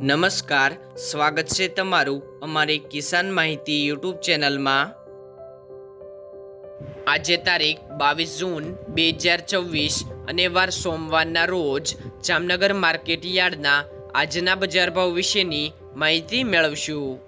નમસ્કાર, સ્વાગત છે તમારું અમારી કિસાન માહિતી યુટ્યુબ ચેનલમાં। આજે તારીખ 22 જૂન 2024 અને વાર સોમવારના રોજ જામનગર માર્કેટ યાર્ડના આજના બજાર ભાવ વિશેની માહિતી મેળવશું।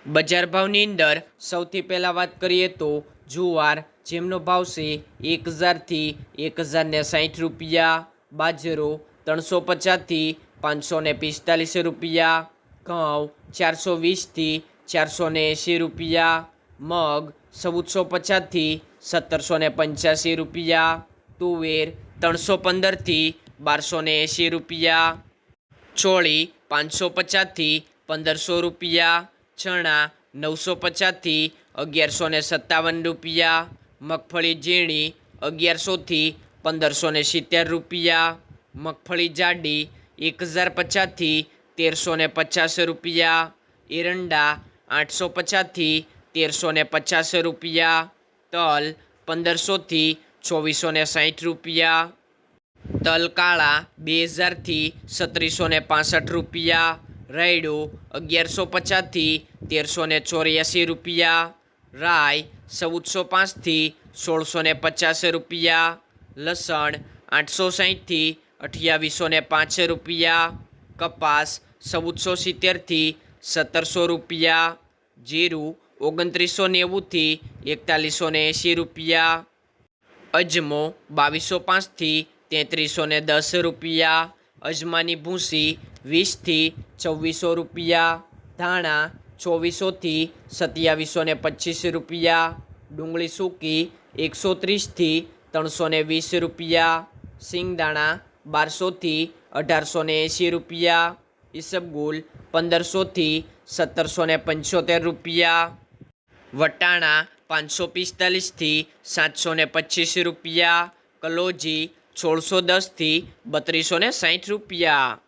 બજાર ભાવની અંદર સૌથી પહેલાં વાત કરીએ તો જુવાર, જેમનો ભાવ છે 1000 થી 1060 રૂપિયા, બાજરો 350 થી 545 રૂપિયા, ઘઉં 420 થી 480 રૂપિયા, મગ 1450 થી 1785 રૂપિયા, તુવેર 315 થી 1280 રૂપિયા, ચોળી 550 થી 1500 રૂપિયા, ચણા 950 થી 1157 રૂપિયા, મગફળી ઝીણી 1100 થી 1570 રૂપિયા, મગફળી જાડી 1050 થી 1350 રૂપિયા, એરંડા 850 થી 1350 રૂપિયા, તલ 1500 થી 2460 રૂપિયા, તલ કાળા 2000 થી 3765 રૂપિયા, રાયડો 1150 થી 1384 રૂપિયા, રાઈ 1405 થી 1650 રૂપિયા, લસણ 860 થી 2805 રૂપિયા, કપાસ 1470 થી 1700 રૂપિયા, જીરું 2990 થી 4180 રૂપિયા, અજમો 2205 થી 3310 રૂપિયા, અજમાની ભૂસી 20 થી 2400 રૂપિયા, ધાણા 2400 થી 2725 રૂપિયા, ડુંગળી સૂકી 130 થી 320 રૂપિયા, સિંગદાણા 1200 થી 1880 રૂપિયા, ઈસબગુલ 1500 થી 1775 રૂપિયા, વટાણા 545 થી 725 રૂપિયા, કલોજી 1610 થી 3260 રૂપિયા।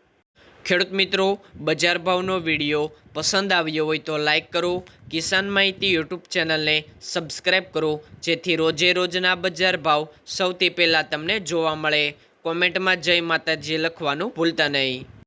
ખેડૂત મિત્રો, બજાર ભાવનો વિડીયો પસંદ આવ્યો હોય તો લાઈક કરો, કિસાન માહિતી યુટ્યુબ ચેનલને સબસ્ક્રાઈબ કરો, જેથી રોજે રોજના બજાર ભાવ સૌથી પહેલાં તમને જોવા મળે। કોમેન્ટમાં જય માતાજી લખવાનું ભૂલતા નહીં।